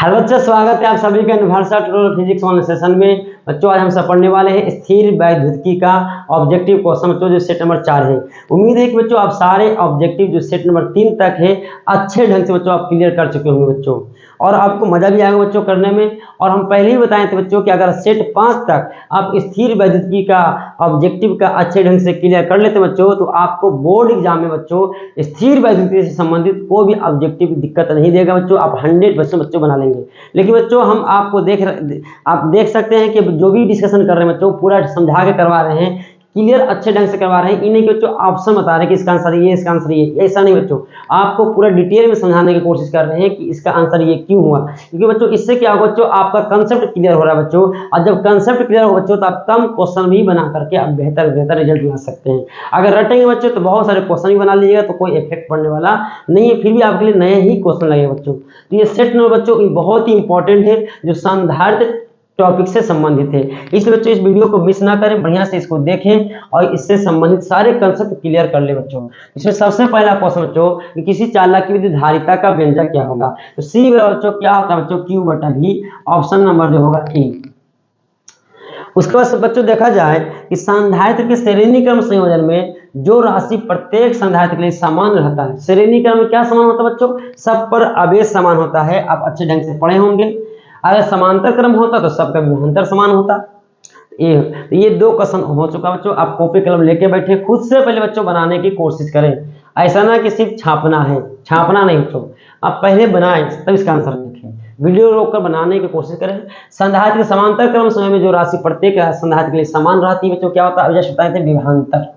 Hello बच्चों, स्वागत है आप सभी का universal total physics one session में। बच्चों आज हम सब पढ़ने वाले हैं स्थिर वैद्युतिकी का ऑब्जेक्टिव क्वेश्चन बच्चों जो सेट नंबर 4 है। उम्मीद है कि बच्चों आप सारे ऑब्जेक्टिव जो सेट नंबर 3 तक है अच्छे ढंग से बच्चों आप क्लियर कर चुके होंगे बच्चों, और आपको मजा भी आएगा बच्चों करने में। और हम पहले ही बताए थे बच्चों कि अगर सेट 5 तक आप स्थिर वैद्युतिकी का ऑब्जेक्टिव का अच्छे ढंग से क्लियर कर लेते बच्चों, तो आपको बोर्ड एग्जाम में बच्चों स्थिर वैद्युतिकी से संबंधित कोई भी ऑब्जेक्टिव दिक्कत नहीं देगा बच्चों, आप 100% बच्चों बना लेंगे। लेकिन बच्चों हम आपको आप देख सकते हैं कि जो भी डिस्कशन कर रहे हैं बच्चों पूरा समझा के करवा रहे हैं, क्लियर अच्छे ढंग से करवा रहे हैं। इन्हें बच्चों ऑप्शन बता रहे हैं कि इसका आंसर ये, इसका आंसर ये, ऐसा नहीं बच्चों, आपको पूरा डिटेल में समझाने की कोशिश कर रहे हैं कि इसका आंसर ये क्यों हुआ। क्योंकि बच्चों इससे क्या होगा बच्चों, आपका कंसेप्ट क्लियर हो रहा है बच्चों, और जब कंसेप्ट क्लियर हो बच्चों तो आप कम क्वेश्चन भी बना करके आप बेहतर रिजल्ट बना सकते हैं। अगर रटेंगे बच्चों तो बहुत सारे क्वेश्चन भी बना लीजिएगा तो कोई इफेक्ट पड़ने वाला नहीं है, फिर भी आपके लिए नए ही क्वेश्चन लगेगा बच्चों। तो ये सेट नंबर बच्चों बहुत ही इंपॉर्टेंट है जो संधारित्र टॉपिक से संबंधित है, इसलिए बच्चों इस वीडियो को मिस ना करें, बढ़िया से इसको देखें और इससे संबंधित सारे कंसेप्ट क्लियर कर ले बच्चों। इसमें सबसे पहला क्वेश्चन बच्चों कि किसी चालक की विद्युत धारिता का व्यंजक क्या होगा। तो सी बच्चों क्या होता है बच्चों, क्यू बटा भी, ऑप्शन नंबर जो होगा ए। उसके बाद बच्चों देखा जाए कि संधारित्र के श्रेणी क्रम संयोजन में जो राशि प्रत्येक संधारित्र के लिए समान रहता है। श्रेणी क्रम में क्या समान होता है बच्चों, सब पर आवेश समान होता है, आप अच्छे ढंग से पढ़े होंगे। अगर समांतर क्रम होता तो सबका विभवांतर समान होता। ये दो क्वेश्चन हो चुका बच्चों, आप कॉपी कलम लेके बैठे, खुद से पहले बच्चों बनाने की कोशिश करें। ऐसा ना कि सिर्फ छापना है, छापना नहीं बच्चों, आप पहले बनाएं तब इसका आंसर लिखें, वीडियो रोककर बनाने की कोशिश करें। संधारित्र के समांतर क्रम समय में जो राशि प्रत्येक संधारित्र के लिए समान रहती है बच्चों क्या होता है, जैसे बताए थे विभवांतर।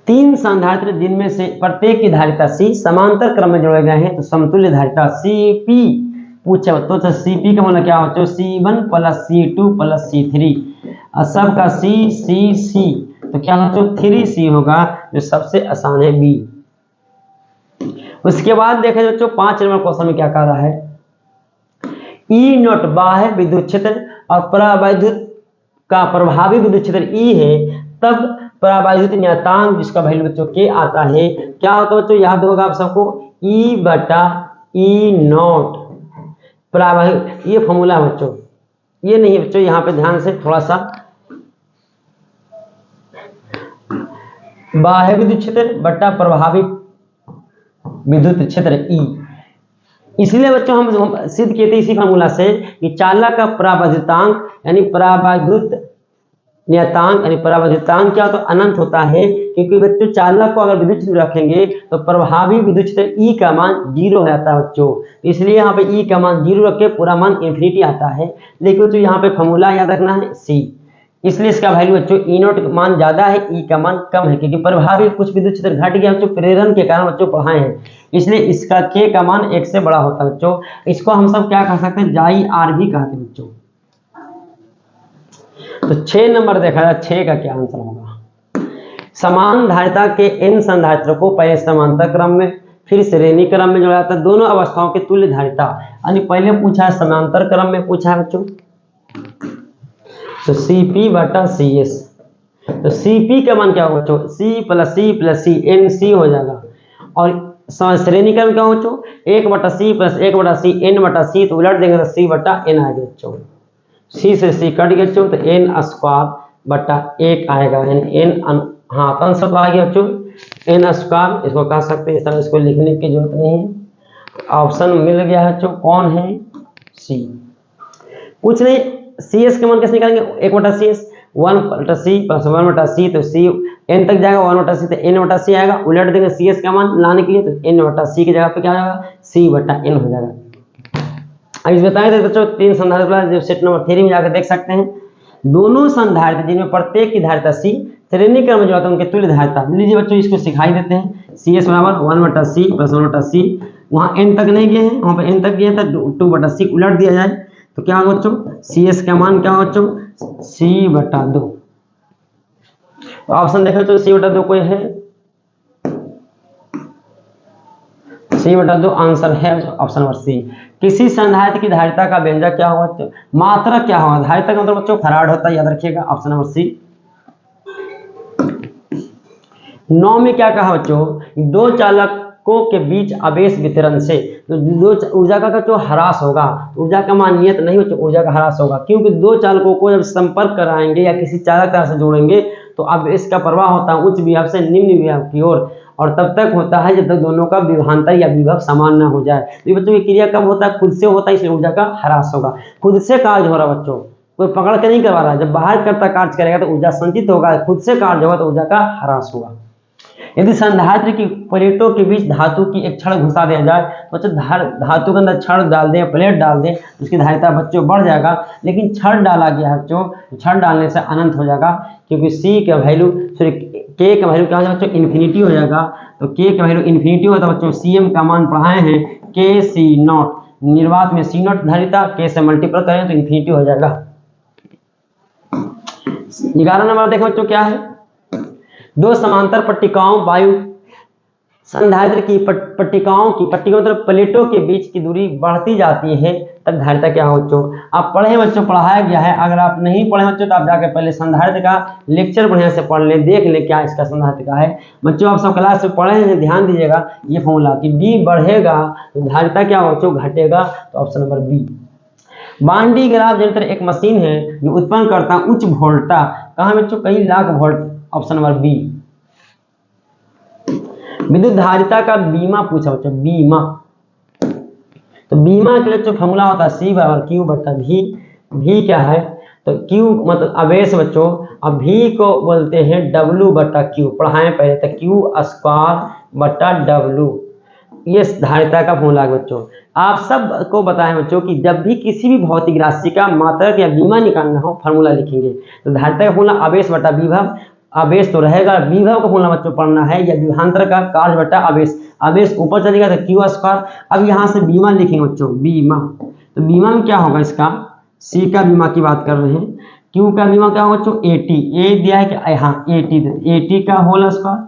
3 संधारित्र जिनमें से प्रत्येक की धारिता सी समांतर क्रम में जोड़े गए हैं तो समतुल्य धारिता Cp पूछा तो Cp का मतलब क्या होता है, C1 + C2 + C3, सबका C तो क्या होता है 3C होगा, जो सबसे आसान है B। उसके बाद देखें बच्चों 5 नंबर क्वेश्चन में क्या कह रहा है, E0 बाह्य विद्युत क्षेत्र और परावैद्युत का प्रभावी विद्युत क्षेत्र E है, तब परावैद्युत नियतांक जिसका वैल्यू बच्चों के आता है क्या होता है बच्चों, याद होगा आप सबको E बटा E0 परावैद्युत, ये फॉर्मूला बच्चों, ये नहीं बच्चों, यहाँ पे ध्यान से थोड़ा सा, बाह्य विद्युत क्षेत्र बटा प्रभावी विद्युत क्षेत्र E। इसलिए बच्चों हम सिद्ध किए थे इसी फॉर्मूला से कि चालक का परावैद्युतांक यानी परावैद्युत नियतांक यानी परावैद्युतांक क्या तो अनंत होता है, क्योंकि बच्चों चालक को अगर विद्युत क्षेत्र रखेंगे तो प्रभावी विद्युत क्षेत्र E का मान 0 हो जाता है बच्चों, इसलिए यहाँ पे E का मान 0 रख के पूरा मान इन्फिनिटी आता है। लेकिन बच्चों यहाँ पे फॉर्मूला याद रखना है C, इसलिए इसका वैल्यू बच्चों E0 का मान ज्यादा है, E का मान कम है, क्योंकि प्रभावी कुछ विद्युत क्षेत्र घट गया बच्चों प्रेरण के कारण बच्चों पढ़ाए हैं, इसलिए इसका K का मान 1 से बड़ा होता है बच्चों। इसको हम सब क्या कह सकते हैं, जाई आर भी कहते हैं बच्चों। तो 6 नंबर देखा जाए, 6 का क्या आंसर होगा, समान धारिता के n संधारित्रों को पहले समांतर क्रम में फिर श्रेणी क्रम में जोड़ा जाता है, दोनों अवस्थाओं की तुल्य धारिता, यानी पहले पूछा है समांतर क्रम में पूछा है बच्चों, तो Cp बटा Cs, तो Cp का मान क्या होगा बच्चों, C + C NC हो जाएगा, और श्रेणी क्रम क्या होगा बच्चों 1 बटा C + 1 बटा C n बटा C, तो उलट देंगे तो C बटा n आएगा बच्चों, C से C कट गया बच्चों तो n² बटा 1 आएगा, n हाँ आंसर तो आ गया बच्चों n², इसको कह सकते हैं, इस तरह इसको लिखने की जरूरत नहीं है, ऑप्शन मिल गया है बच्चों, कौन है C। कुछ नहीं, CS के मान कैसे निकालेंगे, 1 बटा CS 1 बटा C + 1 बटा C, तो C n तक जाएगा, 1 बटा C तो n बटा C आएगा, उलट देंगे CS का मान लाने के लिए तो n बटा C की जगह पे क्या आएगा, C बटा n हो जाएगा। अब इस बताए थे बच्चों 3 संधारित्र जो सेट नंबर 3 में जाकर देख सकते हैं, दोनों संधारित्र जिनमें प्रत्येक की धारिता C श्रेणी क्रम में जो आता है उनके तुल्य धारिता, लीजिए बच्चों इसको सिखाई देते हैं। CS बराबर 1 बटा C + 1 बटा C, वहाँ n तक नहीं गए हैं, वहाँ पे n तक गए था 2 बटा C, उलट दिया जाए तो क्या होगा बच्चों, CS का मान क्या होगा बच्चों, C बटा 2। तो ऑप्शन देखो तो C बटा 2 कोई है, C बटा 2 आंसर है ऑप्शन नंबर C। किसी संधारित्र की धारिता का व्यंजक क्या होगा, मात्रा क्या होगा, धारिता का मतलब बच्चों फराड होता है, याद रखिएगा, ऑप्शन नंबर C। 9 में क्या कहा बच्चों, दो चालक चालकों के बीच आवेश वितरण से, तो दो ऊर्जा का जो ह्रास होगा, ऊर्जा का मान नियत नहीं बच्चों, ऊर्जा का ह्रास होगा, क्योंकि दो चालकों को जब संपर्क कराएंगे या किसी चालक तरह से जोड़ेंगे तो आवेश का प्रवाह होता है उच्च विभव से निम्न विभव की ओर, और तब तक होता है जब तक दोनों का विभवांतर या विभव समान न हो जाए। तो ये बच्चों की क्रिया कब होता है? खुद से होता है, इसलिए ऊर्जा का ह्रास होगा। खुद से कार्य हो रहा बच्चों, कोई पकड़ के नहीं करवा रहा है। जब बाहर करता कार्य करेगा तो ऊर्जा संचित होगा, खुद से कार्य होगा तो ऊर्जा का ह्रास होगा। यदि संधारित्र की प्लेटों के बीच धातु की एक छड़ घुसा दिया जाए तो बच्चों धातु के अंदर छड़ डाल दें, प्लेट डाल दें, उसकी धारिता बच्चों बढ़ जाएगा। लेकिन छड़ डाला गया है बच्चों, छड़ डालने से अनंत हो जाएगा, क्योंकि सी का वैल्यू सॉरी के का वैल्यू क्या हो जाएगा बच्चों? इन्फिनिटी हो जाएगा। तो के का वैल्यू इन्फिनिटी होता है बच्चों, सीएम का मान पढ़ाए हैं के सी नॉट, निर्वात में सी नॉट धारिता के से मल्टीपल करें तो इन्फिनिटी हो जाएगा। 11 नंबर देखो बच्चों क्या है? दो समांतर पट्टिकाओं वायु संधारित्र की पट्टिकाओं मतलब प्लेटों के बीच की दूरी बढ़ती जाती है तब धारिता क्या हो बच्चों? आप पढ़े बच्चों, पढ़ाया गया है। अगर आप नहीं पढ़े बच्चों तो आप जाके पहले संधारित्र का लेक्चर बढ़िया से पढ़ ले, देख ले क्या इसका संधारित्र का है। बच्चों आप सब क्लास में पढ़े हैं, ध्यान दीजिएगा ये फॉर्मूला कि डी बढ़ेगा तो धारिता क्या हो बच्चों? घटेगा। तो option number B. Van de Graaff generator एक मशीन है जो उत्पन्न करता उच्च वोल्टा, कहाँ बच्चों? कई lakh volt. Option number B. विद्युत धारिता का बीमा पूछा बच्चों, बीमा। तो बीमा के लिए जो फॉर्मूला होता है सी बराबर क्यू बटा भी। भी क्या है? तो क्यू मतलब आवेश बच्चों, अब भी को बोलते हैं डब्लू बटा क्यू, पढ़ाएं पहले। तो क्यू स्क्वायर बटा डब्लू, ये धारिता का फॉर्मूला है बच्चों। आप सब को बताएं बच्चों कि जब भी किसी भी भौतिक राशि का मात्रक या बीमा निकालना हो फॉर्मूला लिखेंगे। तो धारिता का फॉर्मूला आवेश बटा विभव, आवेश तो रहेगा, विभव का फॉर्मूला बच्चों पढ़ना है, या विभवांतर का कार्य बटा आवेश। आवेश ऊपर चलेगा तो क्यू स्क्वायर। अब यहाँ से बीमा लिखेंगे बच्चों, बीमा। तो बीमा में क्या होगा इसका? सी का बीमा की बात कर रहे हैं। क्यू का बीमा क्या होगा बच्चों? एटी। ए दिया है कि यहाँ एटी, एटी का होल स्क्वायर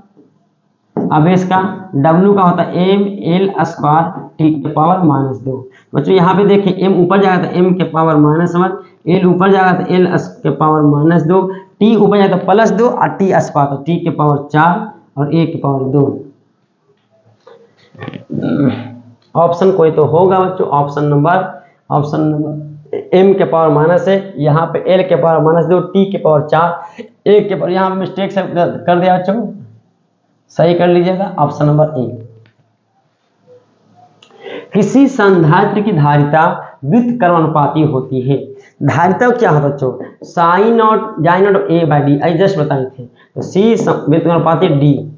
आवेश का। डब्ल्यू का होता है एम एल स्क्वायर टी के पावर -2। बच्चों यहाँ पे देखिए एम ऊपर जाएगा तो एम के पावर -1, एल ऊपर जाएगा तो एल के पावर -2, टी ऊपर जाएगा तो +2 और टी स्क्वायर तो टी के पावर 4 और ए के पावर 2। ऑप्शन कोई तो होगा बच्चों, ऑप्शन नंबर एम के पावर माइनस है, यहाँ पे एल के पावर -2, टी के पावर 4, ए के पावर, यहाँ मिस्टेक से कर दिया बच्चों, सही कर लीजिएगा। Option number A. किसी संधारित्र की धारिता व्युत्क्रमानुपाती होती है। धारिता क्या है बच्चों? साइन नॉट जाइन not a by D, I just बताए थे। तो सी व्युत्क्रमानुपाती डी,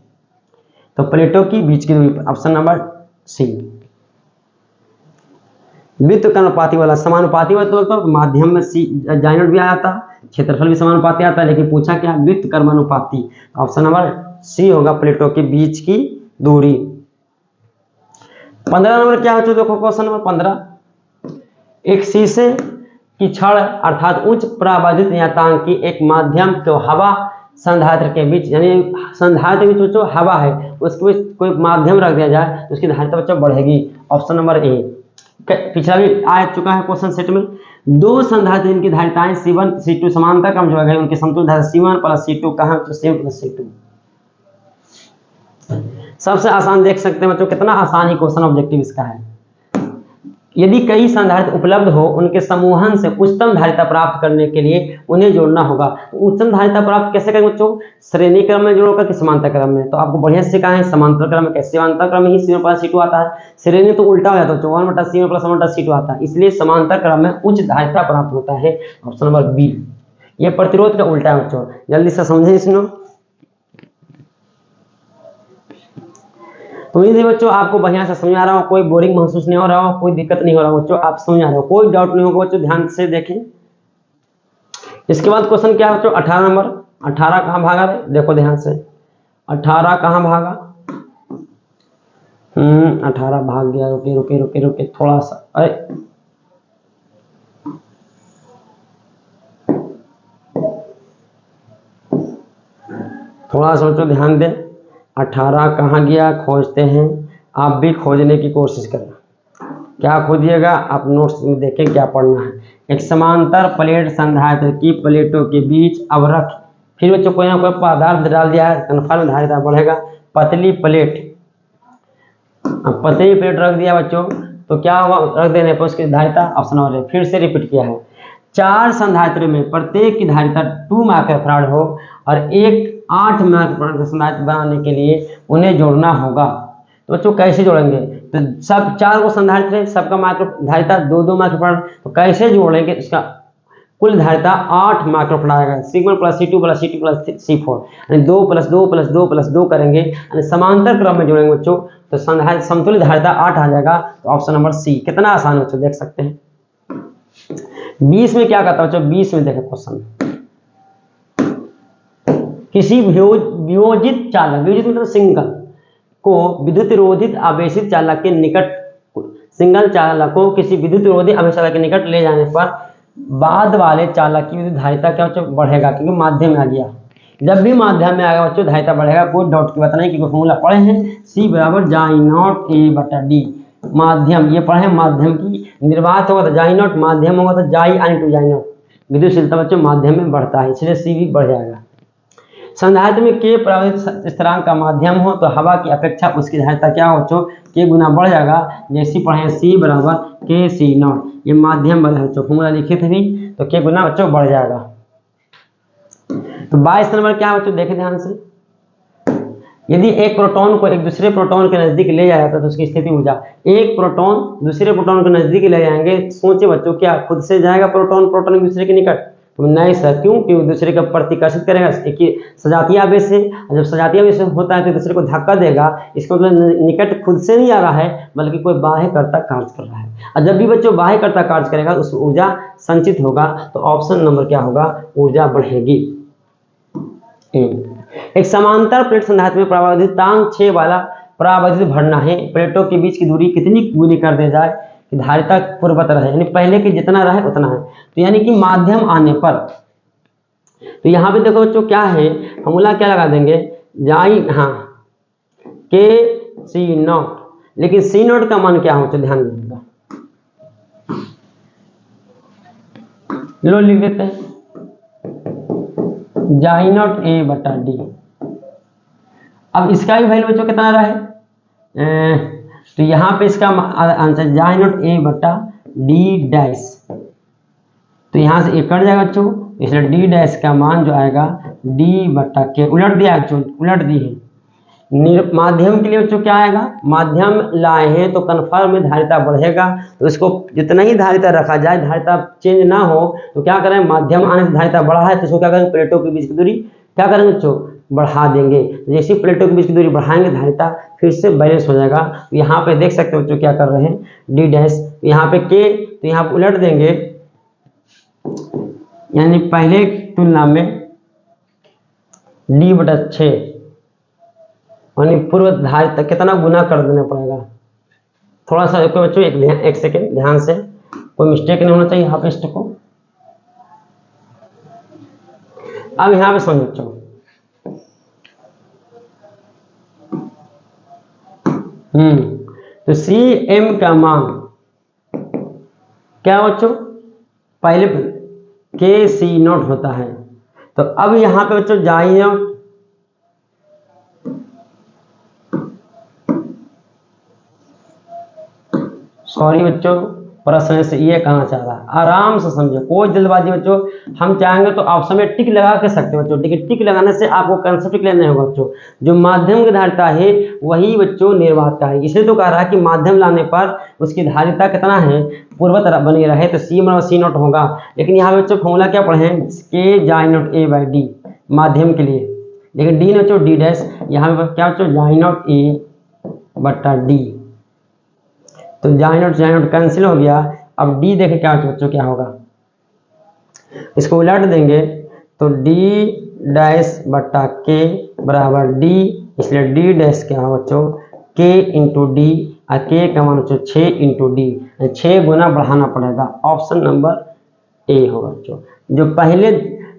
तो प्लेटों की बीच की दूरी। Option number C. व्युत्क्रमानुपाती वाला समानुपाती वाला तो माध्यम में सी जाइन नॉट भी आ जाता, क्षेत्रफल भी समानुपाती आता है, लेकिन पूछा क्या? व्युत्क्रमानुपाती। ऑप्शन नंबर सी होगा, प्लेटों के बीच की दूरी। 15 नंबर क्या हो? देखो क्वेश्चन नंबर 15। एक शीशे की छड़ अर्थात उच्च परावर्तित नियतांक की एक माध्यम तो हवा संधारित्र के बीच, यानी संधारित्र के बीच बच्चों हवा है, उसके बीच कोई माध्यम रख दिया जाए तो उसकी धारिता बच्चों बढ़ेगी। Option number A. पिछला भी आ चुका है क्वेश्चन सेट में। दो संधारित्र जिनकी धारिताएं C1 C2 समांतर क्रम जो है उनके समतुल्य धारिता C1 + C2 कहाँ? तो C1 + C2। सबसे आसान देख सकते हैं बच्चों, कितना आसान ही क्वेश्चन ऑब्जेक्टिव इसका है। यदि कई संधारित्र उपलब्ध हो, उनके समूहन से उच्चतम धारिता प्राप्त करने के लिए उन्हें जोड़ना होगा। तो उच्चतम धारिता प्राप्त कैसे करेंगे बच्चों? श्रेणी क्रम में जोड़ोगे कि समांतर क्रम में? तो आपको बढ़िया से कहा है समांतर क्रम में। कैसे? समांतर क्रम में ही C1 + C2 आता है, श्रेणी तो उल्टा हो जाता है, 1 बटा C1 + 1 बटा C2 आता है, इसलिए समांतर क्रम में उच्च धारिता प्राप्त होता है। Option number B. ये प्रतिरोध का उल्टा है बच्चों, जल्दी से समझे इसमें। तो ये बच्चों आपको बढ़िया से समझा रहा हूँ, कोई बोरिंग महसूस नहीं हो रहा हो, कोई दिक्कत नहीं हो रहा बच्चों, आप समझा रहे हो, कोई डाउट नहीं होगा बच्चों, ध्यान से देखें। इसके बाद क्वेश्चन क्या है बच्चों? 18 नंबर। 18 कहाँ भागा? देखो ध्यान से, 18 कहाँ भागा? 18 भाग गया। रुके रुके रुके रुके थोड़ा सा, अरे थोड़ा सा बच्चों ध्यान दें। 18 कहाँ गया? खोजते हैं, आप भी खोजने की कोशिश करना। क्या खोजिएगा? आप नोट्स में देखें क्या पढ़ना है। एक समांतर प्लेट संधारित्र की प्लेटों के बीच अवरख, फिर बच्चों कोई ना कोई पदार्थ डाल दिया है, कन्फर्म धारिता बढ़ेगा। पतली प्लेट अब पतली प्लेट रख दिया बच्चों, तो क्या होगा, रख देने पर उसकी धारिता ऑप्शन नंबर है। फिर से रिपीट किया है, 4 संधारित्र में प्रत्येक की धारिता 2 माइक्रोफैराड हो और एक 8 माइक्रोफैराड का संधारित्र बनाने के लिए उन्हें जोड़ना होगा। तो बच्चों कैसे जोड़ेंगे, तो सब 4 को संधारित्र है, सबका माइक्रो धारिता 2-2 माइक्रोफैराड, तो कैसे जोड़ेंगे, इसका कुल धारिता 8 माइक्रोफैराड आएगा। C1 plus C2 plus C2 plus C4 यानी 2 प्लस 2 प्लस 2 प्लस 2 करेंगे, यानी समांतर क्रम में जोड़ेंगे बच्चों, तो समतुल्य धारिता 8 आ जाएगा। तो ऑप्शन नंबर सी। कितना आसान है बच्चों, देख सकते हैं। 20 में क्या कहता है बच्चों, 20 में देखें क्वेश्चन, किसी वियोजित चालक, वियोजित मतलब सिंगल, को विद्युत रोधित आवेशित चालक के निकट, सिंगल चालक को किसी विद्युत रोधी आवेशित चालक के निकट ले जाने पर बाद वाले चालक की विद्युत धारिता क्या बच्चों, बढ़ेगा, क्योंकि माध्यम में आ गया। जब भी माध्यम में आएगा बच्चों धारिता बढ़ेगा, कोई डाउट की बात नहीं, क्योंकि फॉर्मूला पढ़े हैं, C बराबर जाई नॉट A बटा D। माध्यम ये पढ़े, माध्यम की निर्वात होगा तो जाई नॉट, माध्यम होगा तो जाई आई टू जाई नॉट, विद्युतशीलता बच्चों माध्यम में बढ़ता है, इसलिए C भी बढ़ जाएगा। संधारित्र में K परावर्तित स्थिरांक का माध्यम हो तो हवा की अपेक्षा उसकी धारिता क्या हो बच्चों, K गुना बढ़ जाएगा। जैसे पढ़े C बराबर KC नॉट, ये माध्यम वाला बच्चों फॉर्मूला लिखे थे भी, तो K गुना बच्चों बढ़ जाएगा। तो 22 नंबर क्या बच्चों, देखें ध्यान से, यदि एक प्रोटॉन को एक दूसरे प्रोटॉन के नजदीक ले जाया जाता है तो उसकी स्थिति ऊर्जा, एक प्रोटॉन दूसरे प्रोटॉन के नजदीक ले जाएंगे, सोचे बच्चों क्या खुद से जाएगा प्रोटॉन प्रोटॉन एक दूसरे के निकट, तो नहीं सर, क्यों, क्योंकि दूसरे का प्रतिकर्षित करेगा, एक ही सजातीय आवेश से, जब सजातीय आवेश होता है तो दूसरे को धक्का देगा, इसका मतलब निकट खुद से नहीं आ रहा है बल्कि कोई बाह्यकर्ता कार्य कर रहा है, और जब भी बच्चों बाह्यकर्ता कार्य करेगा उस ऊर्जा संचित होगा, तो ऑप्शन नंबर क्या होगा, ऊर्जा बढ़ेगी। एक समांतर प्लेट संधारित्र में परावर्तितांक 6 वाला परावर्तित भरना है, प्लेटों के बीच की दूरी कितनी गुनी कर दे जाए कि धारिता पूर्ववत रहे, यानी पहले के जितना रहे उतना है, तो यानी कि माध्यम आने पर, तो यहाँ पे देखो बच्चों क्या है, फॉर्मूला क्या लगा देंगे, जाई हाँ KC नॉट, लेकिन C नॉट का मान क्या हो, तो ध्यान दीजिएगा, लो लिख देते हैं जाई नॉट A बटा D। अब इसका भी वैल्यू बच्चों कितना रहा है, तो यहाँ पे इसका आंसर जाई नॉट A बटा D डैश, तो यहाँ से 1 कट जाएगा बच्चों, इसलिए D डैश का मान जो आएगा D बटा K, उलट दिया बच्चों, उलट दी है। माध्यम के लिए बच्चों क्या आएगा, माध्यम लाए हैं तो कन्फर्म में धारिता बढ़ेगा, तो इसको जितना ही धारिता रखा जाए, धारिता चेंज ना हो, तो क्या करें, माध्यम आने से धारिता बढ़ा है तो इसको क्या करेंगे, प्लेटों के बीच की दूरी क्या करेंगे बच्चों, बढ़ा देंगे, जैसे प्लेटों के बीच की दूरी बढ़ाएंगे धारिता फिर से बैलेंस हो जाएगा। तो यहाँ पे देख सकते हो बच्चों क्या कर रहे हैं, D डैश, यहाँ पे K, तो यहाँ पे उलट देंगे, यानी पहले तुलना में D बटा 6, यानी पूर्व धारिता कितना गुना कर देना पड़ेगा। थोड़ा सा एक बच्चों एक सेकेंड ध्यान से, कोई मिस्टेक नहीं होना चाहिए यहाँ पे को। अब यहाँ पे समझ बच्चों, तो CM का मान क्या बच्चों, पहले KC नॉट होता है, तो अब यहाँ पे बच्चों जाई नॉट, सॉरी बच्चों प्रश्न से ये कहना चाह रहा है, आराम से समझो, कोई जल्दबाजी बच्चों, हम चाहेंगे तो ऑप्शन में टिक लगा के सकते हो बच्चों, लेकिन टिक लगाने से आपको कंसेप्ट क्लियर नहीं होगा बच्चों। जो माध्यम की धारिता है वही बच्चों निर्वात का है, इसलिए तो कह रहा है कि माध्यम लाने पर उसकी धारिता कितना है, पूर्ववत बनी रहे, तो C बराबर C नॉट होगा। लेकिन यहाँ पे बच्चों फॉर्मूला क्या पढ़े हैं, K जाई नॉट A बाई D माध्यम के लिए, लेकिन D बच्चों D डैश, यहाँ पे क्या बच्चों जाई नॉट A बटा D, तो जाई नॉट कैंसिल हो गया। अब D देखें क्या बच्चों क्या होगा, इसको उलट देंगे तो D डैश बटा K बराबर D, इसलिए D डैश क्या होगा बच्चों, K इंटू D, और K का मान बच्चों 6 इंटू D, 6 गुना बढ़ाना पड़ेगा, ऑप्शन नंबर A होगा बच्चों।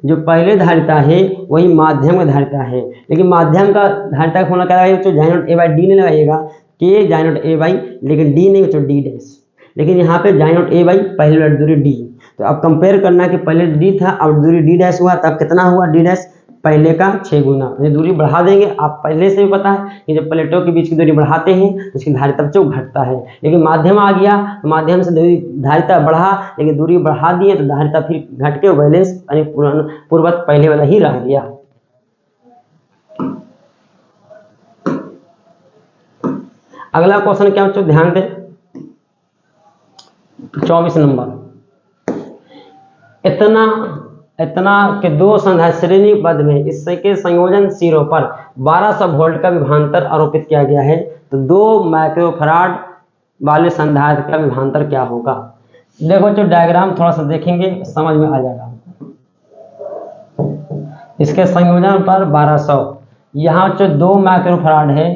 जो पहले धारिता है वही माध्यम का धारिता है, लेकिन माध्यम का धारिता का फॉर्मूला क्या लगाइएगा बच्चों, जाई नॉट A बाई D नहीं लगाइएगा, K जाई नॉट A बाई, लेकिन D नहीं बच्चों D डैश, लेकिन यहाँ पे जाई नॉट A बाई पहले वाली दूरी D, तो अब कंपेयर करना कि पहले D था अब दूरी D डैश हुआ, तब कितना हुआ D डैश पहले का 6 गुना। ये दूरी बढ़ा देंगे, आप पहले से भी पता है कि जब प्लेटों के बीच की दूरी बढ़ाते हैं तो उसकी धारिता बच्चों घटता है। लेकिन माध्यम आ गया तो माध्यम से धारिता बढ़ा, लेकिन दूरी बढ़ा दिए तो धारिता फिर घट के बैलेंस यानी पूर्ववत पहले वाला ही रह गया। अगला क्वेश्चन क्या बच्चों ध्यान दें, 24 नंबर। इतना के दो संधारित्र श्रेणीबद्ध में इसके संयोजन सिरों पर 1200 वोल्ट का विभवांतर आरोपित किया गया है, तो 2 माइक्रोफराड वाले संधारित्र का विभवांतर क्या होगा। देखो बच्चों डायग्राम थोड़ा सा देखेंगे समझ में आ जाएगा। इसके संयोजन पर 1200, यहाँ बच्चों 2 माइक्रोफराड है,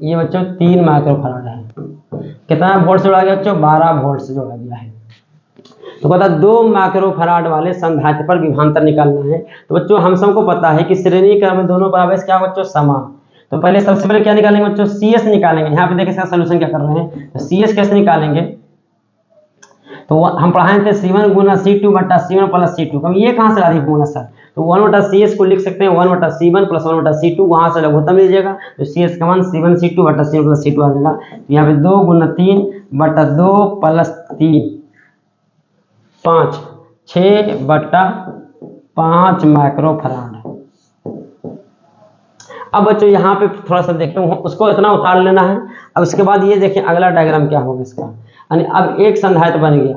ये बच्चों 3 माइक्रोफराड है। कितना वोल्ट से जोड़ा गया बच्चों, 12 वोल्ट से जोड़ा गया है। तो पता 2 माइक्रोफराड वाले संधारित्र पर विभवांतर निकालना है। तो बच्चों हम सबको पता है कि श्रेणी क्रम में दोनों पर आवेश क्या होगा बच्चों, समान। तो पहले सबसे पहले क्या निकालेंगे बच्चों, CS निकालेंगे। यहाँ पे देखिए इसका सोल्यूशन क्या कर रहे हैं, तो CS कैसे निकालेंगे, तो हम पढ़ाए थे C1 गुना C2 बटा C1 प्लस C2। कम ये कहाँ से आ रही है सर, तो 1 बटा CS को लिख सकते हैं 1 बटा C1 प्लस 1 बटा C2, वहाँ से लघुत्तम लीजिएगा तो CS का मान C1 C2 बटा C1 प्लस C2 आ जाएगा। तो यहाँ पे 2 गुना 3 बटा 2 प्लस 3 5, 6 बटा 5 माइक्रोफराड। अब बच्चों यहाँ पे थोड़ा सा देखते हैं, उसको इतना उतार लेना है। अब उसके बाद ये देखिए अगला डायग्राम क्या होगा इसका, यानी अब एक संधारित्र बन गया।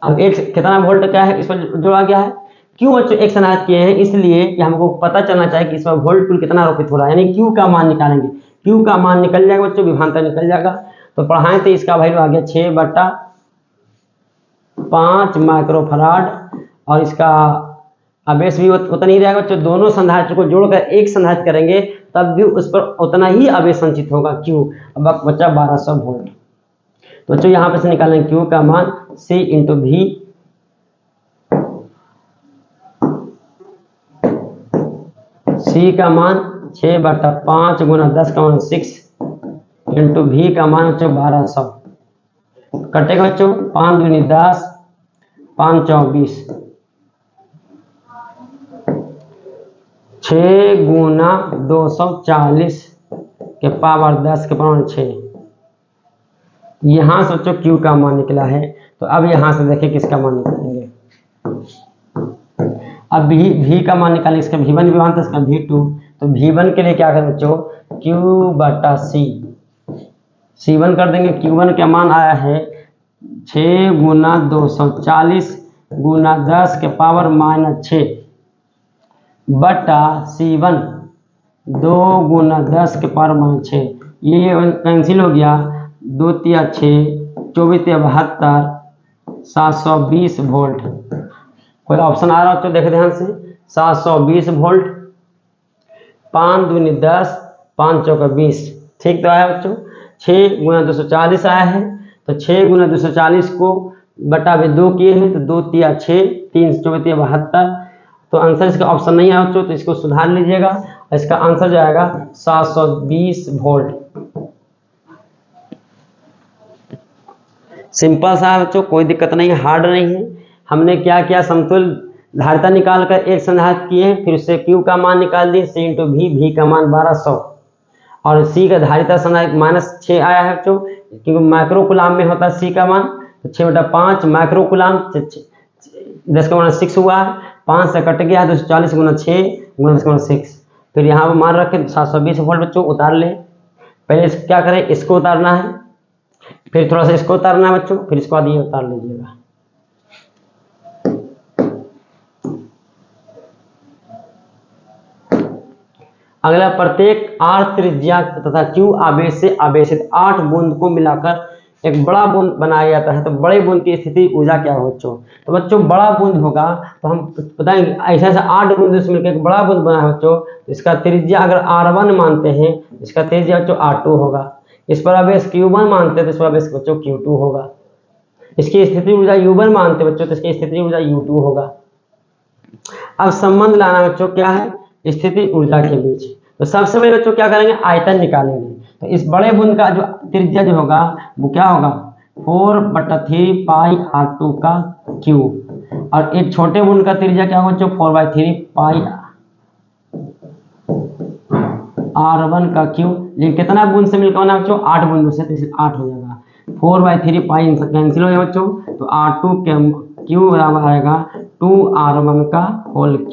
अब एक कितना वोल्ट क्या है इस पर जोड़ा गया है। क्यों बच्चों एक संधारित्र किए हैं, इसलिए कि हमको पता चलना चाहिए कि इसमें वोल्ट कुल कितना आरोपित हो रहा है, यानी Q का मान निकालेंगे। Q का मान निकल जाएगा बच्चों, विभवांतर निकल जाएगा। तो पढ़ाएं तो इसका वैल्यू आ गया 6 बटा 5 माइक्रोफराड, और इसका आवेश भी उतना ही रहेगा बच्चों। दोनों संधारित्र को जोड़कर एक संधारित्र करेंगे तब भी उस पर उतना ही आवेश संचित होगा Q। अब बच्चा 1200 वोल्ट। तो बच्चों यहाँ पे से निकालेंगे Q का मान C इंटू V, C का मान 6 बटा 5 गुना 10 का मान 6 इंटू V का मान बच्चों 1200। कटेगा बच्चों 5 दूनी 10, 5 24, 6 गुना 240 के पावर 10 के पावर 6। यहाँ से बच्चों Q का मान निकला है। तो अब यहाँ से देखिए किसका मान निकालेंगे। अब V का मान निकालेंगे, इसका V1 विभवांतर, इसका V2। तो V1 के लिए क्या करें बच्चों, Q बटा C, C1 कर देंगे। Q1 का मान आया है 6 गुना 240 गुना 10 के पावर -6 बटा C1 2 गुना 10 के पावर -6। ये कैंसिल हो गया, 2 तिया 6, 24 तिया 72, 720 वोल्ट। कोई ऑप्शन आ रहा हो तो देख ध्यान से, 720 वोल्ट। 5 दूनी 10, 5 चौका 20, ठीक तो आया बच्चों। 6 गुना 240 आया है, तो 6 गुना 240 को बटा में 2 किए हैं, तो 2 तिया 6, 3 24 तिया 72। तो आंसर इसका ऑप्शन नहीं आया बच्चों, तो इसको सुधार लीजिएगा। इसका आंसर जो आएगा 720 वोल्ट। सिंपल सा है बच्चों, कोई दिक्कत नहीं है, हार्ड नहीं है। हमने क्या किया, समतुल्य धारिता निकाल कर एक संधारित्र किए हैं, फिर उससे Q का मान निकाल दिए, C इंटू V का मान 1200, और C का धारिता संधारित्र -6 आया है बच्चों, क्योंकि माइक्रोकुलाम में होता है C का मान। तो 6 बटा 5 माइक्रोकुलाम, 10 का मान 6 हुआ है, 5 से कट गया है, 240 गुना 6 गुना 10 का मान 6। फिर यहाँ पर मान रखें 720 वोल्ट बच्चों, उतार लें। पहले क्या करें, इसको उतारना है, फिर थोड़ा सा इसको उतारना है बच्चों, फिर इसको बाद ये उतार लीजिएगा। अगला, प्रत्येक R त्रिज्या तथा Q आवेश से आवेशित 8 बूंद को मिलाकर एक बड़ा बूंद बनाया जाता है। तो बड़े बूंद की स्थिति ऊर्जा क्या हो बच्चों, तो बच्चों बड़ा बूंद होगा तो हम बताएंगे ऐसे ऐसे 8 बूंद से मिलकर एक बड़ा बूंद बना है बच्चों। इसका त्रिज्या अगर R1 मानते हैं, इसका त्रिज्या बच्चों R2 होगा। इस पर आवेश Q1 मानते हैं तो इस पर आवेश बच्चों Q2 होगा। इसकी स्थिति ऊर्जा U1 मानते हैं बच्चों तो इसकी स्थिति ऊर्जा U2 होगा। अब संबंध लाना बच्चों क्या है, स्थिति ऊर्जा के बीच। तो सबसे पहले बच्चों क्या करेंगे, आयतन निकालेंगे। तो इस बड़े बूंद का जो त्रिज्या जो होगा वो क्या होगा, 4/3 पाई R2 का Q, और एक छोटे बूंद का त्रिज्या क्या होगा बच्चों, 4/3 पाई R1 का Q, लेकिन कितना बूंद से मिलकर बना बच्चों, 8 बूंदों से, तो इसलिए 8 हो जाएगा। 4/3 पाई कैंसिल हो जाएगा बच्चों, तो R2 Q बराबर आएगा 2R1 का होल Q।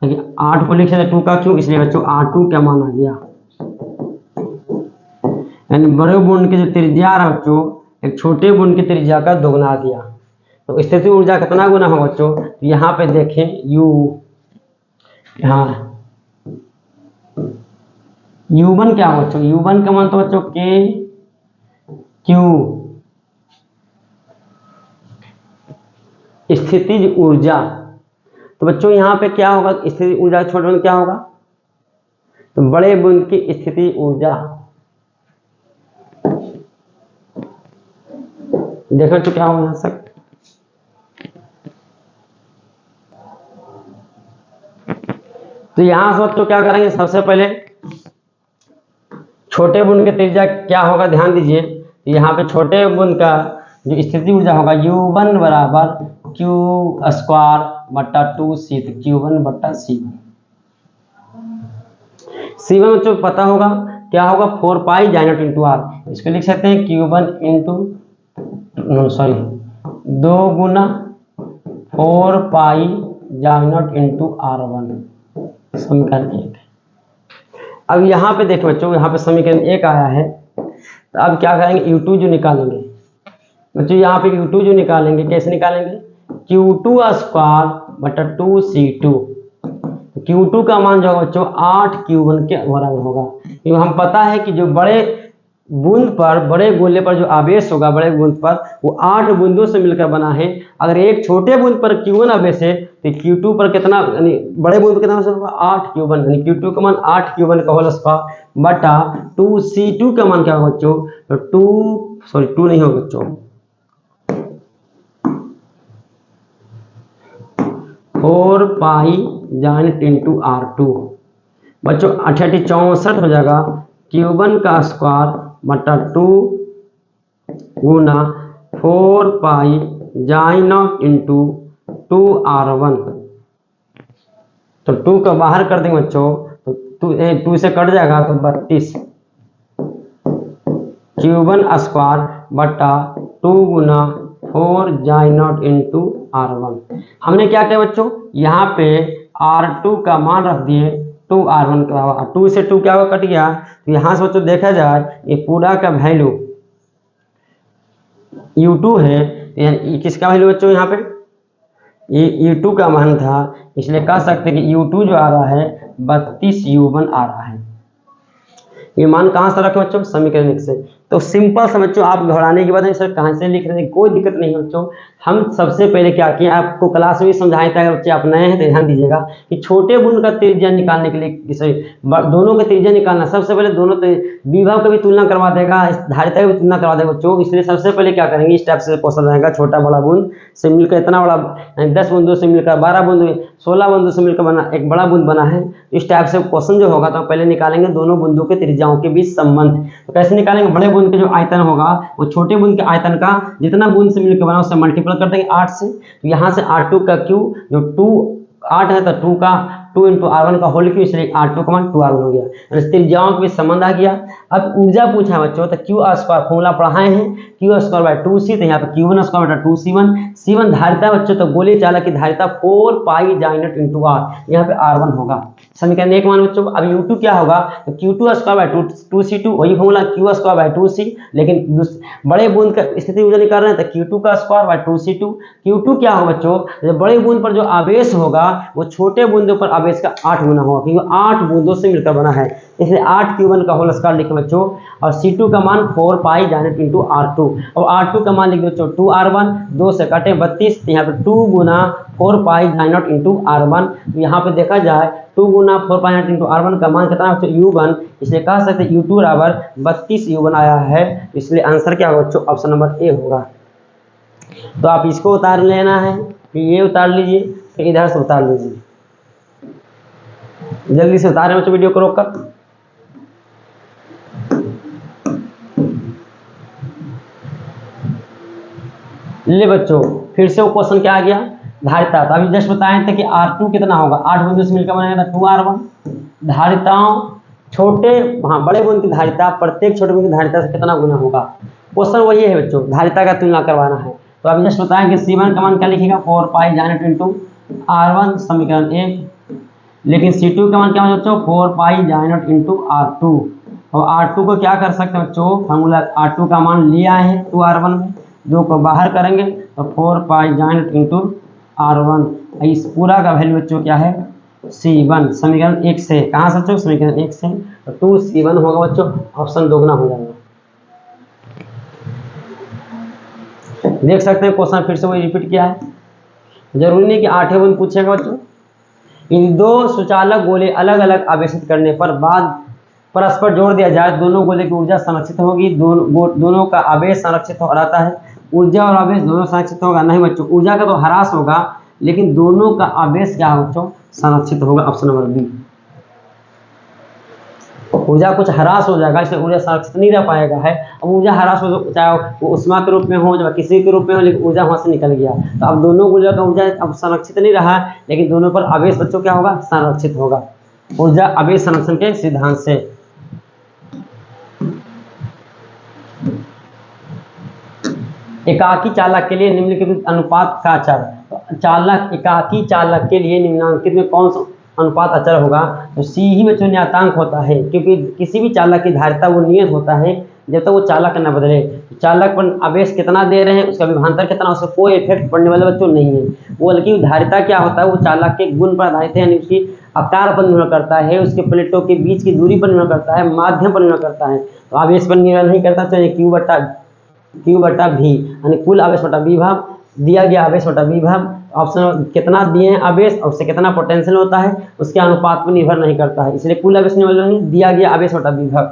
देखिए 8 को लिख सकते 2 का Q, इसलिए बच्चों R2 क्या मान आ गया, यानी बड़े बूंद की जो त्रिज्या है बच्चों, एक छोटे बूंद की त्रिज्या का दोगुना आ गया। तो स्थितिज ऊर्जा कितना गुना होगा बच्चों, तो यहाँ पे देखें U, यहाँ U1 क्या होगा बच्चों, U1 का मान तो बच्चों K Q, स्थितिज ऊर्जा। तो बच्चों यहाँ पे क्या होगा, स्थितिज ऊर्जा छोटे बूंद क्या होगा, तो बड़े बूंद की स्थितिज ऊर्जा। देखो तो क्या होगा यहाँ तक, तो यहाँ से बच्चों क्या करेंगे, सबसे पहले छोटे बूंद की त्रिज्या क्या होगा, ध्यान दीजिए। यहाँ पे छोटे बूंद का जो स्थिति ऊर्जा होगा U1 बराबर Q²/2C, तो Q1 बट्टा C1। C1 बच्चों पता होगा क्या होगा, 4 पाई J0 इंटू R, इसको लिख सकते हैं Q1 इंटू 2 गुना 4 पाई J0 इंटू R1, समीकरण 1। अब यहाँ पे देखो बच्चों, यहाँ पे समीकरण 1 आया है, तो अब क्या करेंगे, U2 जो निकालेंगे बच्चों, यहाँ पे U2 जो निकालेंगे, कैसे निकालेंगे, Q2²/2C2। Q2 का मान जो होगा बच्चों 8 Q1 के बराबर होगा, क्योंकि हम पता है कि जो बड़े बूंद पर, बड़े गोले पर जो आवेश होगा, बड़े बूंद पर वो 8 बूंदों से मिलकर बना है। अगर एक छोटे बूंद पर Q1 आवेश है तो Q2 पर कितना, यानी बड़े बूंद पर कितना आवेश होगा, 8 Q1, यानी Q2 का मान 8 Q1 का होल स्क्वायर बटा 2C2 का मान क्या होगा बच्चों, तो 2 नहीं होगा बच्चों, 4 पाई J0 इंटू R2 बच्चों 64 हो जाएगा, Q1 का स्क्वायर बटा 2 गुना 4 पाई J0 इंटू 2R1। तो 2 का बाहर कर देंगे बच्चों, तो 2 से कट जाएगा, तो 32 Q1 स्क्वायर बटा 2 गुना 4 J0 इंटू R1। हमने क्या किया बच्चों, यहाँ पे R2 का मान रख दिए 2R1 का, 2 से 2 क्या होगा, कट गया। तो यहाँ से बच्चों देखा जाए, ये पूरा का वैल्यू U2 है, यानी किसका वैल्यू बच्चों, यहाँ पे ये U2 का मान था, इसलिए कह सकते हैं कि U2 जो आ रहा है 32 U1 आ रहा है। ये मान कहाँ से रखे बच्चों, समीकरण 1 से। तो सिंपल समझो, आप घबराने की बात नहीं, सर कहाँ से लिख रहे हैं, कोई दिक्कत नहीं है बच्चों। हम सबसे पहले क्या किए, आपको क्लास में समझाया था, अगर बच्चे आप नए हैं तो ध्यान दीजिएगा कि छोटे बूंद का त्रिज्या निकालने के लिए दोनों का त्रिज्या निकालना, सबसे पहले दोनों विभव का भी तुलना करवा देगा, धारिता की भी तुलना करवा देगा बच्चों। इसलिए सबसे पहले क्या करेंगे, इस टाइप से क्वेश्चन रहेगा, छोटा बड़ा बूंद से मिलकर इतना बड़ा, 10 बूंदों से मिलकर 12 बूंद, 16 बूंदों से मिलकर बना एक बड़ा बूंद बना है। इस टाइप से क्वेश्चन जो होगा, तो पहले निकालेंगे दोनों बूंदों के त्रिज्याओं के बीच संबंध। तो कैसे निकालेंगे, बड़े बूंद के जो आयतन होगा वो छोटे बूंद के आयतन का जितना बूंद से मिलकर बना उससे मल्टीपल कर देंगे 8 से। तो यहाँ से R2 का Q जो 8 है, तो 2 इंटू R1 का होल Q, इसलिए R2 का मान 2R1 हो गया। त्रिज्याओं के बीच संबंध आ गया। अब ऊर्जा पूछा बच्चों, तो Q स्क्वायर फॉर्मूला पढ़ाए हैं, Q²/2C, तो यहाँ पे Q1² बटा 2C1। C1 धारिता बच्चों, तो गोले चालक की धारिता 4 पाई J0 इंटू R, यहाँ पे R1 होगा, समीकरण 1 मान बच्चों। अब U2 क्या होगा, तो Q2²/2C2, वही फॉर्मूला Q²/2C, लेकिन बड़े बूंद का स्थिति ऊर्जा निकाल रहे हैं, तो Q2²/2C2। Q2 क्या होगा बच्चों, जब बड़े बूंद पर जो आवेश होगा वो छोटे बूंदों पर आवेश का 8 गुना होगा, क्योंकि 8 बूंदों से मिलकर बना है, इसलिए 8 Q1 का होल स्क्वायर लिखे बच्चों। और C2 का मान 4 पाई J0 इंटू R2, और R2 का मान लिख बच्चों 2R1, 2 से कटे 32, तो यहाँ पे 2 गुना 4 पाई J0 इंटू R1। तो यहाँ पे देखा जाए 2 गुना 4 पाई J0 इंटू R1 का मान कितना बच्चों, U1, इसलिए कह सकते हैं U2 बराबर 32 U1 आया है। इसलिए आंसर क्या होगा बच्चों, ऑप्शन नंबर ए होगा। तो आप इसको उतार लेना है, फिर ये उतार लीजिए, फिर इधर से उतार लीजिए, जल्दी से उतारे बच्चों वीडियो को रोककर। ले बच्चों, फिर से वो क्वेश्चन क्या आ गया, धारिता। तो अभी जस्ट बताए थे कि R2 कितना होगा, 8 बूंदों से मिलकर बनाया था 2R1। धारिताओं छोटे, हाँ, बड़े बूंद की धारिता प्रत्येक छोटे बूंद की धारिता से कितना गुना होगा। क्वेश्चन वही है बच्चों, धारिता का तुलना करवाना है। तो अब जस्ट बताएं कि C1 का मान क्या लिखेगा 4 पाई जानेट इंटू R1 समीकरण 1, लेकिन C2 का मान क्या होगा बच्चों 4 पाई जानेट इंटू R2। और R2 को क्या कर सकते हैं बच्चों, फार्मूला R2 का मान लिया है 2R1 में, 2 को बाहर करेंगे तो 4 पाई जानेट इंटू R1। इस पूरा का वैल्यू बच्चों क्या है C1 समीकरण 1 से, कहाँ से बच्चों समीकरण 1 से, तो 2C1 होगा बच्चों, ऑप्शन दोगुना हो जाएगा। देख सकते हैं क्वेश्चन फिर से वही रिपीट किया है, जरूरी नहीं कि 8वें बूंद पूछेगा बच्चों। इन दो सुचालक गोले अलग अलग आवेशित करने पर बाद परस्पर जोड़ दिया जाए, दोनों गोले की ऊर्जा संरक्षित होगी, दोनों का आवेश संरक्षित हो रहता है। ऊर्जा और आवेश दोनों संरक्षित होगा, नहीं बच्चों ऊर्जा का तो ह्रास होगा, लेकिन दोनों का आवेश क्या होगा बच्चों संरक्षित होगा, ऑप्शन नंबर बी। ऊर्जा कुछ ह्रास हो जाएगा, इसलिए ऊर्जा संरक्षित नहीं रह पाएगा है। अब ऊर्जा ह्रास हो, चाहे वो उष्मा के रूप में हो चाहे किसी के रूप में हो, लेकिन ऊर्जा वहां से निकल गया, तो अब दोनों ऊर्जा का ऊर्जा अब संरक्षित नहीं रहा, लेकिन दोनों पर आवेश बच्चों क्या होगा संरक्षित होगा, ऊर्जा आवेश संरक्षण के सिद्धांत से। एकाकी चालक के लिए निम्नलिखित अनुपात का अचर, चालक एकाकी चालक के लिए निम्नांकित में कौन सा अनुपात अचर होगा, तो सी ही बच्चों नियतांक होता है, क्योंकि किसी भी चालक की धारिता वो नियत होता है जब तक वो चालक न बदले। चालक पर आवेश कितना दे रहे हैं, उसका विभवांतर कितना, उसका कोई इफेक्ट पड़ने वाला बच्चों नहीं है। वो बल्कि धारिता क्या होता है, वो चालक के गुण पर आधारित है, यानी उसकी आकार पर निर्भर करता है, उसके प्लेटों के बीच की दूरी पर निर्भर करता है, माध्यम पर निर्भर करता है, तो आवेश पर निर्भर नहीं करता। तो Q बटा V यानी कुल आवेश बटा विभव, दिया गया आवेश बटा विभव, ऑप्शन कितना दिए हैं आवेश और उससे कितना पोटेंशियल होता है उसके अनुपात पर निर्भर नहीं करता है, इसलिए कुल आवेश निर्भर नहीं, दिया गया आवेश बटा विभव।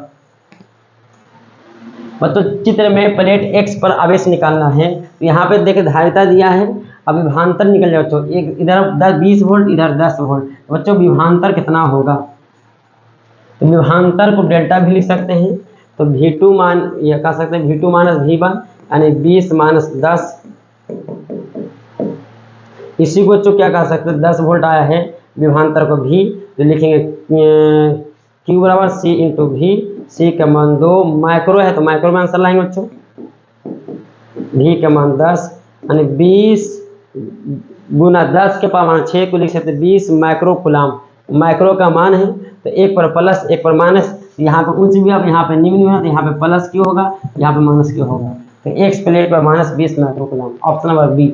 मतलब चित्र में प्लेट X पर आवेश निकालना है, तो यहाँ पे देखिए धारिता दिया है, अब विभवांतर निकल जाए बच्चों, एक इधर 20 वोल्ट इधर 10 वोल्ट, तो बच्चों विभवांतर कितना होगा, तो विभवांतर को डेल्टा भी लिख सकते हैं, तो V2 मान यह कह सकते हैं V2 माइनस V1 यानी 20 माइनस 10, इसी को क्या कह सकते हैं 10 वोल्ट आया है, विभवांतर को V, तो लिखेंगे Q बराबर C इंटू V, C का मान 2 माइक्रो है तो माइक्रो में आंसर लाएंगे बच्चों, V का मान 10 यानी 20 गुना 10 के पावर 6 को लिख सकते हैं 20 माइक्रो कूलाम, माइक्रो का मान है तो एक पर प्लस एक पर माइनस, यहाँ पे उच्च भी अब यहाँ पे निम्न भी है, तो यहाँ पे प्लस क्यों होगा यहाँ पे माइनस क्यों होगा, तो एक प्लेट पर minus 20 micro coulomb, option number B.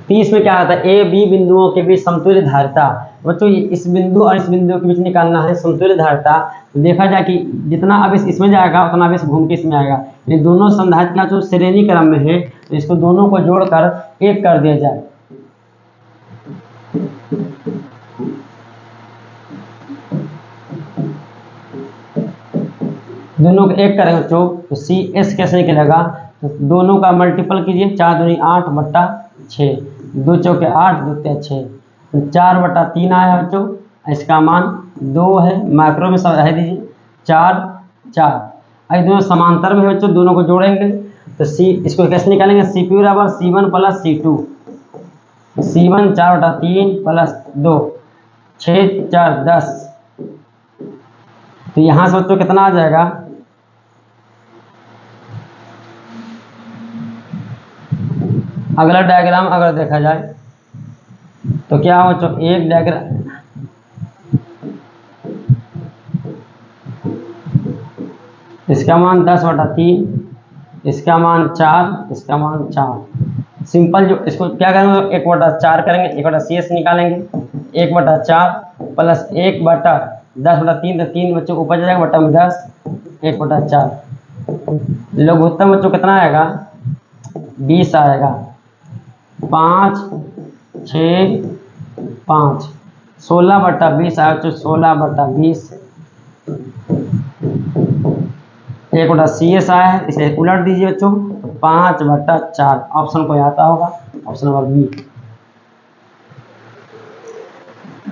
तीस में क्या आता है, ए बी बिंदुओं के बीच समतुल्य धारिता, बच्चों इस बिंदु और इस बिंदु के बीच निकालना है समतुल्य धारिता, तो देखा जाए कि जितना आवेश इसमें जाएगा उतना आवेश घूम के इसमें आएगा, ये दोनों संधारित्र जो श्रेणी क्रम में है तो इसको दोनों को जोड़कर एक कर दिया जाए, दोनों को एक करेंगे बच्चों तो सी एस कैसे निकलेगा, तो दोनों का मल्टीपल कीजिए, 4 दूनी 8 बट्टा 6, 2 चौके 8 2 तिया 6, तो 4 बटा 3 आया बच्चों, इसका मान 2 है, माइक्रो में सब रह दीजिए 4 4, अब दोनों समांतर में है बच्चों, दोनों को जोड़ेंगे तो सी इसको कैसे निकालेंगे, सी पी बराबर C1 प्लस C2, C1 4 बटा 3 प्लस 2 6 4 10, तो यहाँ से बच्चों कितना आ जाएगा, अगला डायग्राम अगर देखा जाए तो क्या हो बच्चों, एक डायग्राम इसका मान 10 बटा 3, इसका मान 4, इसका मान 4, सिंपल जो इसको क्या करेंगे 1 बटा 4 करेंगे, 1 बटा CS निकालेंगे, 1 बटा 4 प्लस 1 बटा 10 बटा 3, तो 3 बच्चों ऊपर जाएगा बटा में 10, 1 बटा 4, लघुत्तम बच्चों कितना आएगा 20 आएगा, 5 6 5 16 बटा 20 आया बच्चों, 16 बटा 20, 1 बटा CS आया है, इसे उलट दीजिए बच्चों 5 बटा 4, ऑप्शन को आता होगा ऑप्शन नंबर बी।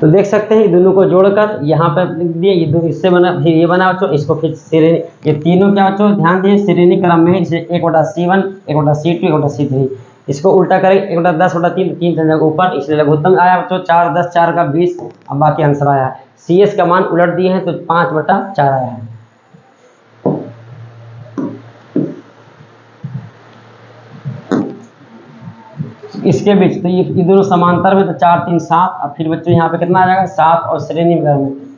तो देख सकते हैं दोनों को जोड़कर यहाँ पर लिख दिए, ये दो इससे बना फिर ये बना बच्चों, इसको फिर श्रेणी, ये तीनों क्या बच्चों ध्यान दिए श्रेणी क्रम में, जैसे 1 बटा C1 1 बटा C2 1 बटा C3, इसको उल्टा करेंगे 1 बटा 10 बटा 3, 3 चल जाएगा ऊपर, इसलिए लघुत्तम आया बच्चों 4 10 4 का 20। अब बाकी आंसर आया है, सी एस का मान उलट दिए हैं तो 5 बटा 4 आया है। इसके बीच तो ये दोनों समांतर में तो 4 3 7। अब फिर बच्चों यहाँ पे कितना आ जाएगा 7 और श्रेणी में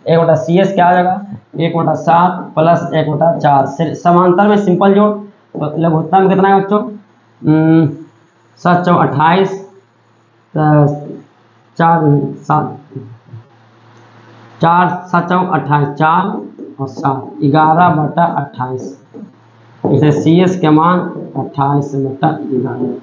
1 बटा सी एस क्या आ जाएगा 1 बटा 7 प्लस 1 बटा 4। समांतर में सिंपल जोड़ तो लघुत्तम कितना है बच्चों 7 चौ 28 4 7 चौ 28 4 और 7 11 बटा 28। इसे सी एस के मान 28 बटा 11।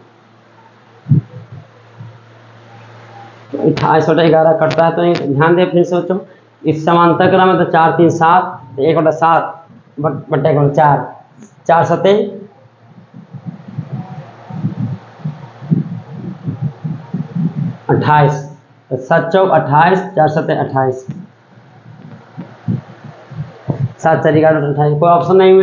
28 बटा 11 कटता है तो ध्यान दे फिर से बच्चों, इस समांतर क्रम में तो 4 3 7 1 बटा 7 बटा 1 बटा 4 4 सते 28 7 चौक 28 4 सते 28 7 4 11 28। कोई ऑप्शन नहीं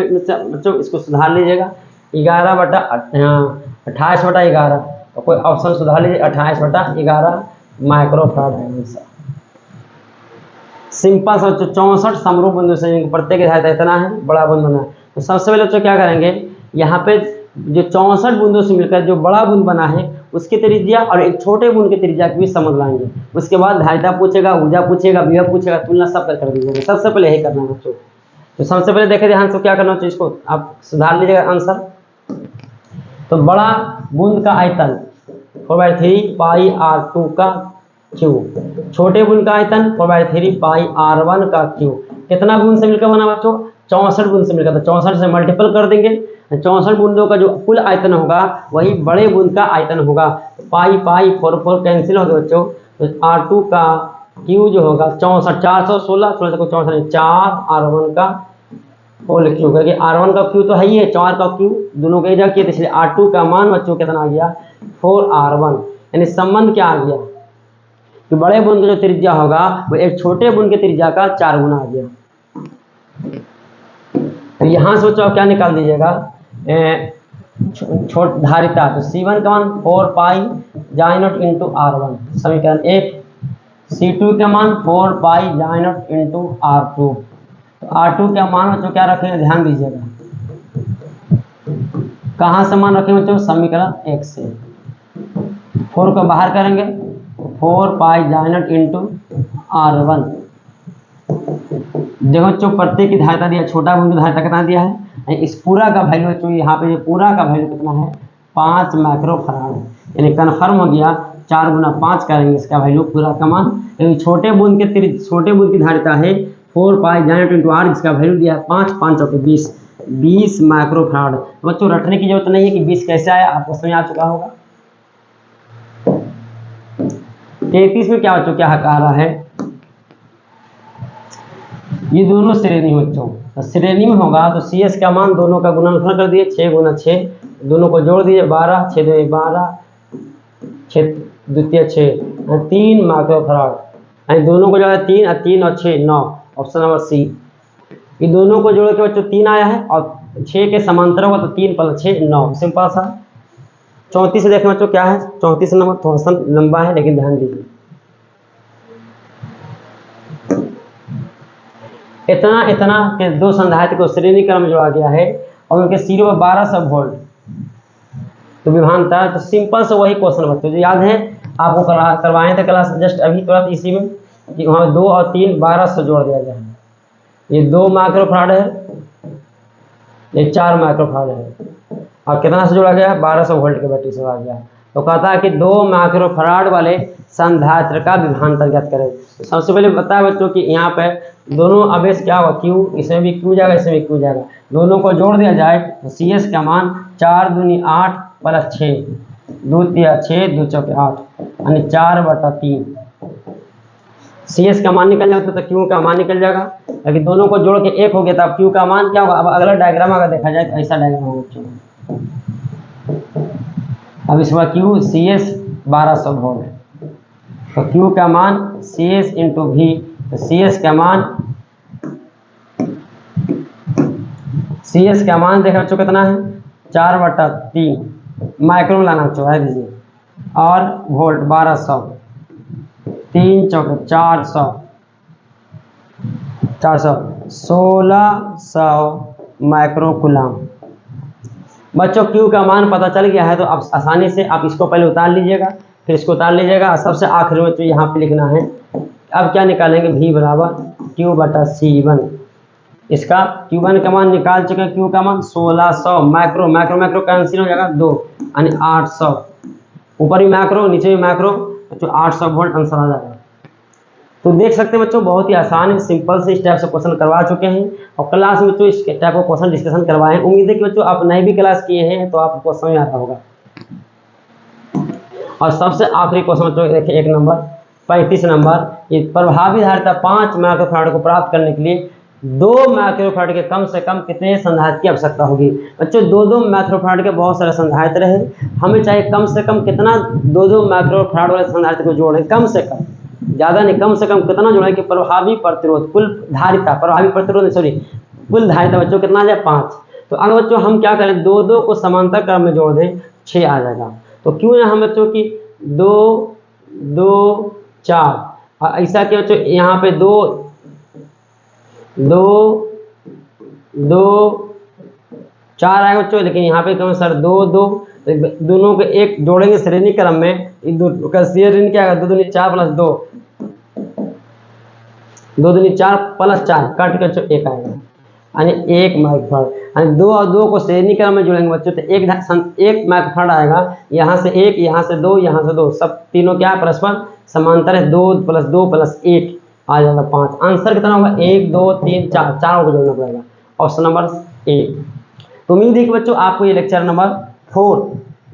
बच्चों, इसको सुधार लीजिएगा 11 बटा 28 बटा 11, तो कोई ऑप्शन सुधार लीजिए 28 बटा 11 माइक्रोफैराड है आंसर। सिंपल सा 64 समरूप बिंदु से प्रत्येक धारिता इतना है, बड़ा बूंद बना है। तो सबसे पहले बच्चों क्या करेंगे, यहाँ पे जो 64 बूंदों से मिलकर जो बड़ा बूंद बना है उसकी त्रिज्या और एक छोटे बूंद की त्रिज्या की भी समझ लाएंगे। उसके बाद धारिता पूछेगा, ऊर्जा पूछेगा, विभव पूछेगा, तुलना सब कर दीजिएगा। सबसे पहले यही करना है बच्चों। तो सबसे पहले देखे ध्यान से क्या करना चाहिए, इसको आप सुधार लीजिएगा आंसर। तो बड़ा बूंद का आयतन 4/3 पाई R2 का क्यू, छोटे बूंद का आयतन 4/3 पाई R1 का क्यू। कितना बूंद से मिलकर बना बच्चों 64 बूंद से मिलकर, तो 64 से मल्टीपल कर देंगे। 64 बूंदों का जो कुल आयतन होगा वही बड़े बूंद का आयतन होगा। पाई पाई 4 4 कैंसिल हो गए बच्चों, तो R2 का क्यू जो होगा 64 416 16 को 64 4 R1 का होल क्यू, क्योंकि R1 का क्यू तो है ही है, 4 का क्यू दोनों का इधर किया, इसलिए R2 का मान बच्चों कितना आ गया 4R1। यानी संबंध क्या आ गया कि बड़े बूंद का जो त्रिज्या होगा वो एक छोटे बूंद की त्रिज्या का 4 गुना आ गया। तो यहाँ से बच्चों आप क्या निकाल दीजिएगा छोट धारिता, तो C1 का मान 4 पाई जाई नॉट इंटू R1 समीकरण 1, C2 का मान 4 पाई जाई नॉट इंटू R2। R2 का मान बच्चों क्या रखेंगे ध्यान दीजिएगा, कहाँ से मान रखेंगे बच्चों समीकरण 1 से। 4 को बाहर करेंगे 4 पाई जाई नॉट इंटू R1। देखो बच्चों प्रत्येक की धारिता दिया, छोटा बूंद की धारिता कितना दिया है, इस पूरा का वैल्यू बच्चों यहाँ पे पूरा का वैल्यू कितना है 5 माइक्रोफैराड, यानी कन्फर्म हो गया 4 गुना 5 करेंगे इसका वैल्यू पूरा का मान। छोटे बूंद की धारिता है 4 पाई जाई नॉट इंटू R, जिसका वैल्यू दिया है 5 5 और 20 माइक्रोफैराड। बच्चों रटने की जरूरत नहीं है कि 20 कैसे आया, आपको समझ आ चुका होगा। 33 में क्या बच्चों क्या आ रहा है, ये दोनों श्रेणी बच्चों, तो श्रेणी में होगा तो सी एस का मान दोनों का गुणनफल कर दिए 6 गुना 6, दोनों को जोड़ दिए 12 6 2 12 6 द्वितीय 6 3 माइक्रोफैराड। दोनों को जोड़ा 3 और 3 और 6 9, ऑप्शन नंबर सी। ये दोनों को जोड़ के बच्चों 3 आया है और 6 के समांतर होगा तो 3 + 6 9, सिंपल सा। 34 से देखें बच्चों क्या है, 34 नंबर थोड़ा सा लंबा है लेकिन ध्यान दीजिए। इतना के दो संधारित्र को श्रेणी क्रम में जोड़ा गया है और उनके सिरों पर 1200 वोल्ट तो विभवांतर, तो सिंपल से वही क्वेश्चन बच्चों जो याद है आपको करवाए थे क्लास जस्ट अभी तुरंत इसी में, कि वहाँ 2 और 3 1200 जोड़ दिया गया है। ये 2 माइक्रोफैराड है, ये 4 माइक्रोफैराड है और कितना से जोड़ा गया है 1200 वोल्ट के बैटरी से जोड़ा गया है। तो कहता है कि 2 माइक्रोफैराड वाले संधारित्र का विभवांतर ज्ञात करें। तो सबसे पहले बताया बच्चों कि यहाँ पे दोनों आवेश क्या होगा क्यू, इसमें भी क्यू जाएगा इसमें भी क्यू जाएगा, दोनों को जोड़ दिया जाए तो सी एस का मान 4 दूनी 8 + 6 2 3 6 2 4 8 यानी 4/3। सी एस का मान निकल जाता तो क्यू का मान निकल जाएगा, लेकिन दोनों को जोड़ के 1 हो गया तो अब क्यू का मान क्या होगा। अब अगला डायग्राम अगर देखा जाए तो ऐसा डायग्राम होगा। अब इसमें क्यू सी एस 1200 वोल्ट, तो क्यू का मान सी एस इंटू भी, तो सी एस का मान देखा बच्चों कितना है 4/3 माइक्रो लाना बच्चों है दीजिए, और वोल्ट 1200, 3 चौके 400, 1600 माइक्रो कूलाम। बच्चों क्यू का मान पता चल गया है, तो अब आसानी से आप इसको पहले उतार लीजिएगा, फिर इसको उतार लीजिएगा, सबसे आखिर में तो यहाँ पे लिखना है। अब क्या निकालेंगे, V बराबर Q/C1। इसका Q1 का मान निकाल चुके हैं, Q का मान 1600, माइक्रो माइक्रो माइक्रो कैंसिल हो जाएगा 2, यानी 800, ऊपर भी माइक्रो नीचे भी माइक्रो, तो 800 वोल्ट आंसर आ जाएगा। तो देख सकते हैं बच्चों, बहुत ही आसान है, सिंपल से इस टाइप से क्वेश्चन करवा चुके हैं, और क्लास में तो इस टाइप का क्वेश्चन डिस्कशन करवाए हैं। उम्मीद है कि बच्चों आप नए भी क्लास किए हैं तो आपको समझ आता होगा। और सबसे आखिरी क्वेश्चन बच्चों देखिए, 1 नंबर 35 नंबर, ये प्रभावी धारिता 5 माइक्रोफैराड को प्राप्त करने के लिए 2 माइक्रोफैराड के कम से कम कितने संधारित्र की आवश्यकता होगी। बच्चों 2 माइक्रोफैराड के बहुत सारे संधारित्र है, हमें चाहिए कम से कम कितना 2 माइक्रोफैराड वाले संधारित्र को जोड़ें, कम से कम, ज़्यादा नहीं, कम से कम कितना जोड़ें कि प्रभावी प्रतिरोध, कुल धारिता, प्रभावी प्रतिरोध सॉरी कुल धारिता बच्चों कितना आ जाए 5। तो अगर बच्चों हम क्या करें, 2 को समांतर क्रम में जोड़ दें, 6 आ जाएगा। तो क्यों ना हम बच्चों की 2 2 4, ऐसा कि बच्चों यहाँ पे 2 2 2 4 आएगा बच्चों, लेकिन यहाँ पे क्यों सर 2 2, दोनों के एक जोड़ेंगे श्रेणी क्रम में, दो का श्रेणी क्या आएगा, 2 दूनी 4 प्लस 2, 2 दूनी 4 प्लस 4 काट के 1 आएगा, यानी 1 माइक्रोफैराड। यानी 2 और 2 को श्रेणी क्रम में जोड़ेंगे बच्चों तो 1 माइक्रोफैराड आएगा, यहाँ से 1, यहाँ से 2, यहाँ से 2, सब तीनों क्या है परस्पर समांतर है, 2 + 1 आ जाएगा 5। आंसर कितना होगा, 1 2 3 4, चारों को जोड़ना पड़ेगा, ऑप्शन नंबर 1। तो उम्मीद है कि बच्चों आपको ये लेक्चर नंबर 4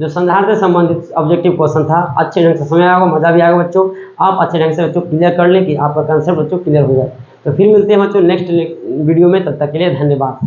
जो संधारित्र से संबंधित ऑब्जेक्टिव क्वेश्चन था अच्छे ढंग से समझ आया होगा, मजा भी आएगा बच्चों। आप अच्छे ढंग से बच्चों क्लियर कर लें कि आपका कंसेप्ट बच्चों क्लियर हो जाए। तो फिर मिलते हैं बच्चों नेक्स्ट वीडियो में, तब तक के लिए धन्यवाद।